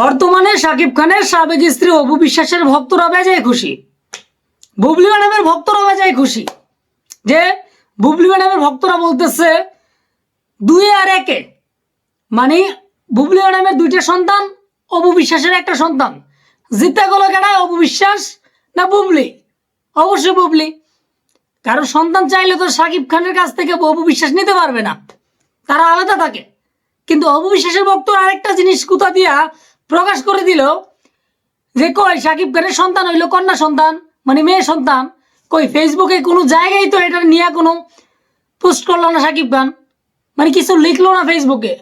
বর্তমানে শাকিব খানের সাবেক স্ত্রী অপু বিশ্বাসের ভক্তরা বেজায় খুশি, বুবলি ম্যাডামের ভক্তরা বেজায় খুশি যে বুবলি ম্যাডামের ভক্তরা বলতেছে 2-1 মানে বুবলি ম্যাডামের 2টা সন্তান, অপু বিশ্বাসের একটা সন্তান। জিতে গেল কেনা অপু বিশ্বাস না বুবলি? অবশ্যই বুবলি, কারণ সন্তান চাইলে তো শাকিব খানের কাছ থেকে অপু বিশ্বাস নিতে পারবে না, তারা আলাদা থাকে। কিন্তু অপু বিশ্বাসের ভক্তরা আরেকটা জিনিস কোথা দিয়া প্রকাশ করে দিল যে কই শাকিব খানের সন্তান হইলো কন্যা সন্তান, মানে মেয়ে সন্তান। কই ফেসবুকে কোনো জায়গায় তো এটা নিয়ে কোনো পোস্ট করলো না শাকিব খান, মানে কিছু লিখলো না ফেসবুকে।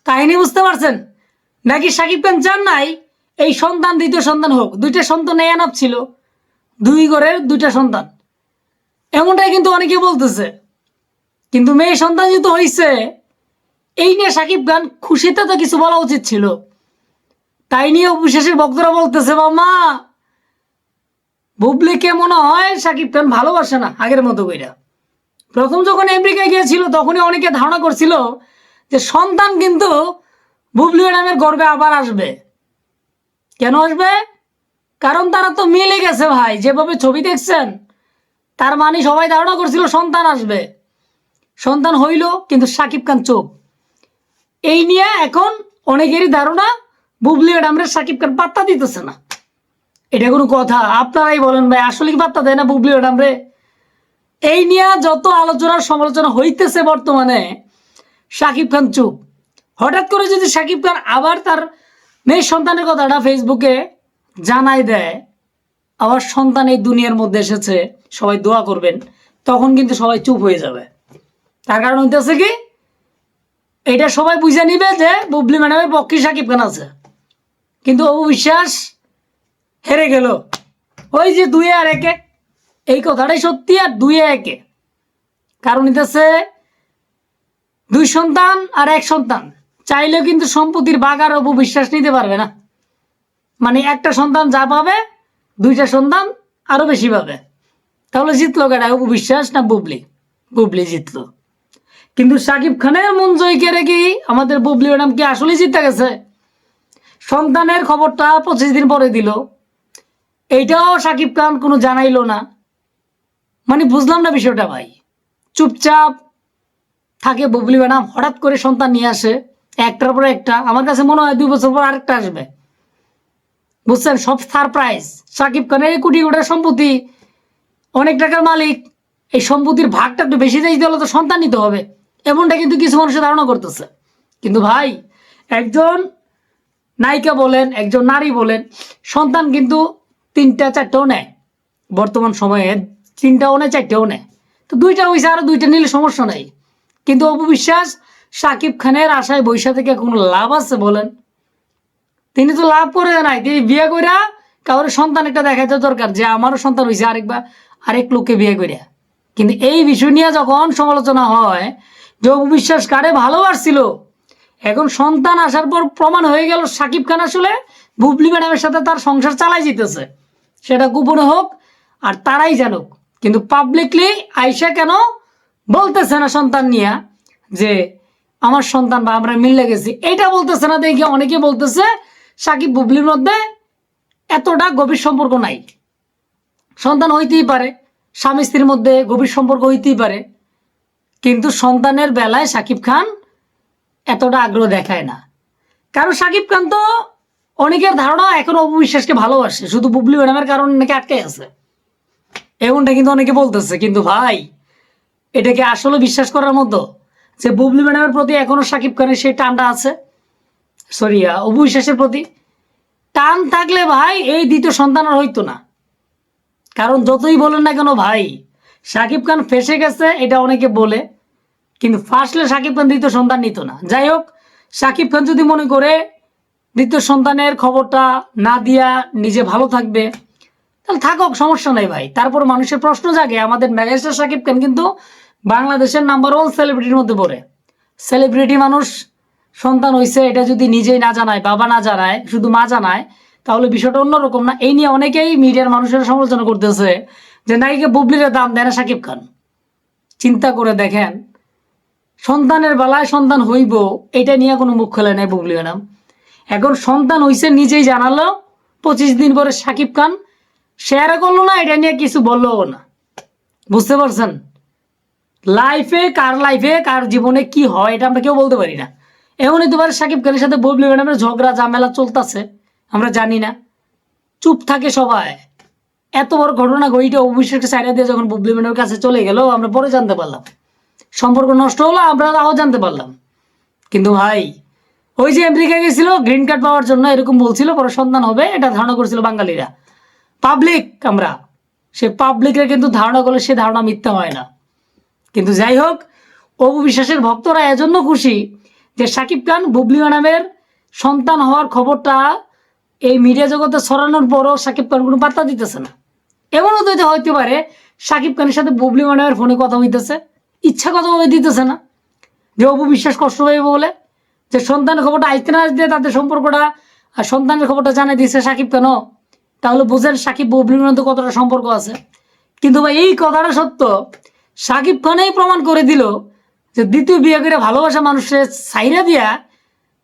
কাহিনী বুঝতে পারছেন নাকি? শাকিব খান চান নাই এই সন্তান দ্বিতীয় সন্তান হোক, 2টা সন্তান এনাফ ছিল, 2 ঘরের 2টা সন্তান, এমনটাই কিন্তু অনেকে বলতেছে। কিন্তু মেয়ে সন্তান যেহেতু হয়েছে, এই নিয়ে শাকিব খান খুশিতে তো কিছু বলা উচিত ছিল। তাই নিয়ে অবিশ্বাসের ভক্তরা বলতেছে মামা বুবলিকে মনে হয় শাকিব খান ভালোবাসে না আগের মতো কইরা। প্রথম যখন আমেরিকায় গিয়েছিল তখনই অনেকে ধারণা করছিল যে সন্তান কিন্তু বুবলি ম্যাডামের গর্ভে আবার আসবে। কেন আসবে? কারণ তারা তো মিলে গেছে ভাই, যেভাবে ছবি দেখছেন তার মানে সবাই ধারণা করছিল সন্তান আসবে। সন্তান হইল, কিন্তু শাকিব খান চোখ। এই নিয়ে এখন অনেকেরই ধারণা বুবলি ম্যাডামের শাকিব খান পাত্তা দিতেছে না। এটা কোনো কথা? আপনারাই বলেন ভাই, আসলে কি পাত্তা দেয় না বুবলি ম্যাডাম রে? এই নিয়ে যত আলোচনার সমালোচনা হইতেছে বর্তমানে, শাকিব খান চুপ। হঠাৎ করে যদি শাকিব খান আবার তার মেয়ের সন্তানের কথাটা ফেসবুকে জানাই দেয়, আবার সন্তান এই দুনিয়ার মধ্যে এসেছে, সবাই দোয়া করবেন, তখন কিন্তু সবাই চুপ হয়ে যাবে। তার কারণ হইতেছে কি, এটা সবাই বুঝে নিবে যে বুবলি ম্যাডামের পক্ষে শাকিব খান আছে। কিন্তু অপু বিশ্বাস হেরে গেল। ওই যে 2-1, এই কথাটাই সত্যি। আর 2-1 কারণ হইতেছে 2 সন্তান আর 1 সন্তান চাইলেও কিন্তু সম্পত্তির ভাগ আর অপু বিশ্বাস নিতে পারবে না। মানে একটা সন্তান যা পাবে 2টা সন্তান আরো বেশি পাবে। তাহলে জিতলো কেডা, অপু বিশ্বাস না বুবলি? বুবলি জিতলো। কিন্তু শাকিব খানের মন জয় করে কি আমাদের বুবলি ম্যাডাম কি আসলে জিতে গেছে? সন্তানের খবরটা 25 দিন পরে দিল, এইটাও শাকিব খান কোনো জানাইলো না। মানে বুঝলাম না বিষয়টা ভাই। চুপচাপ থাকে বুবলি ম্যাডাম, হঠাৎ করে সন্তান নিয়ে আসে একটার পর একটা। আমার কাছে মনে হয় 2 বছর পর আরেকটা আসবে। বুঝছেন, সব সারপ্রাইজ। শাকিব খানের কোটি কোটি সম্পত্তি, অনেক টাকার মালিক, এই সম্পত্তির ভাগটা একটু বেশি দিতে হলে তো সন্তান নিতে হবে, এমনটা কিন্তু কিছু মানুষের ধারণা করতেছে। কিন্তু ভাই, একজন নায়িকা বলেন, একজন নারী বলেন, সন্তান কিন্তু 3টা 4টাও নেয়। বর্তমান সময়ে 3টাও নেয়, 4টাও নেয়। তো 2টা হয়েছে, আরো 2টা নিলে সমস্যা নেই। কিন্তু অপু বিশ্বাস শাকিব খানের আশায় বৈশা থেকে কোনো লাভ আছে বলেন? তিনি তো লাভ করে নাই। তিনি বিয়ে কইরা কারোর সন্তান একটা দেখাইতে দরকার যে আমারও সন্তান হয়েছে, আরেক লোককে বিয়ে করিয়া। কিন্তু এই বিষয় নিয়ে যখন সমালোচনা হয় যে অপু বিশ্বাস কারে ভালোবাসছিল, এখন সন্তান আসার পর প্রমাণ হয়ে গেল শাকিব খান আসলে বুবলি ম্যাডামের সাথে তার সংসার চালাই যেতেছে। সেটা গোপনে হোক আর তারাই জানুক, কিন্তু পাবলিকলি আইসা কেন বলতেছে না সন্তান নিয়ে যে আমার সন্তান বা আমরা মিলে গেছি? এইটা বলতেছে না দেখে অনেকে বলতেছে শাকিব বুবলির মধ্যে এতটা গভীর সম্পর্ক নাই। সন্তান হইতেই পারে, স্বামী স্ত্রীর মধ্যে গভীর সম্পর্ক হইতেই পারে, কিন্তু সন্তানের বেলায় শাকিব খান এতটা আগ্রহ দেখায় না। কারণ শাকিব খান তো অনেকের ধারণা এখন অপু বিশ্বাসকে ভালোবাসে, শুধু বুবলি ম্যাডামের কারণ নাকি আটকে আছে, এমনটা কিন্তু অনেকে বলতেছে। কিন্তু ভাই, এটাকে আসলে বিশ্বাস করার মতো যে বুবলি ম্যাডামের প্রতি এখনো শাকিব খানের সেই টানটা আছে? সরি, অপু বিশ্বাসের প্রতি টান থাকলে ভাই এই 2য় সন্তান আর হইতো না। কারণ যতই বলেন না কেন ভাই, শাকিব খান ফেসে গেছে এটা অনেকে বলে, কিন্তু ফার্স্টলে শাকিব খান 2য় সন্তান নিত না। যাই হোক, শাকিব খান যদি মনে করে 2য় সন্তানের খবরটা না দিয়া নিজে ভালো থাকবে, তাহলে থাকুক, সমস্যা নাই ভাই। তারপর মানুষের প্রশ্ন জাগে, আমাদের মেগাস্টার শাকিব খান কিন্তু বাংলাদেশের নাম্বার 1 সেলিব্রিটির মধ্যে পড়ে। সেলিব্রিটি মানুষ সন্তান হয়েছে এটা যদি নিজেই না জানায়, বাবা না জানায়, শুধু মা জানায়, তাহলে বিষয়টা অন্যরকম না? এই নিয়ে অনেকেই মিডিয়ার মানুষের সমালোচনা করতেছে যে নায়িকা বুবলির দাম দেয় না শাকিব খান। চিন্তা করে দেখেন, সন্তানের বেলায় সন্তান হইব এটা নিয়ে কোনো মুখ খোলে নাই বুবলি ম্যাডাম। এখন সন্তান হইছে নিজেই জানালো, 25 দিন পরে সাকিব খান শেয়ার করলো না, এটা নিয়ে কিছু বললো না। বুঝতে পারছেন? লাইফে কার জীবনে কি হয় এটা আমরা কেউ বলতে পারি না। এমনই তোমার সাকিব খানের সাথে বুবলি ম্যাডামের ঝগড়া ঝামেলা চলতেছে, আমরা জানি না, চুপ থাকে সবাই। এত বড় ঘটনা ঘটে অভিষেককে সাইডে দিয়ে যখন বুবলি ম্যাডামের কাছে চলে গেল, আমরা পরে জানতে পারলাম, সম্পর্ক নষ্ট হলো, আমরা তাও জানতে পারলাম। কিন্তু ভাই, ওই যে আমেরিকা গেছিল গ্রিন কার্ড পাওয়ার জন্য, এরকম বলছিল পরে সন্তান হবে, এটা ধারণা করেছিল বাঙালিরা, পাবলিক। আমরা সে পাবলিকের কিন্তু ধারণা করলে সে ধারণা মিথ্যা হয় না। কিন্তু যাই হোক, অপু বিশ্বাসের ভক্তরা এজন্য খুশি যে সাকিব খান বুবলি ম্যাডামের সন্তান হওয়ার খবরটা এই মিডিয়া জগতে ছড়ানোর পরও সাকিব খান কোনো পাত্তা দিতেছে না। এমনও তো হইতে পারে সাকিব খানের সাথে বুবলি ম্যাডামের ফোনে কথা হইতেছে, ইচ্ছাগতভাবে দিতেছে না, যে অপু বিশ্বাস কষ্ট পাইবে বলে, যে সন্তানের খবরটা আইতে না আসতে তাদের সম্পর্কটা আর সন্তানের খবরটা জানিয়ে দিচ্ছে সাকিব খান। তাহলে বুঝেন সাকিব বুবলির মধ্যে কতটা সম্পর্ক আছে। কিন্তু ভাই এই কথাটা সত্য, সাকিব খানেই প্রমাণ করে দিল যে দ্বিতীয় বিয়ে করে ভালোবাসা মানুষের সাইরা দিয়া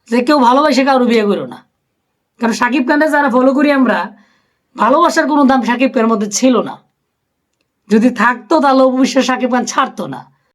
যে কেউ ভালোবাসে কারো বিয়ে করো না। কারণ সাকিব খানকে যারা ফলো করি আমরা, ভালোবাসার কোনো দাম সাকিব খানের মধ্যে ছিল না। যদি থাকতো তাহলে অবশ্যই সাকিব খান ছাড়তো না।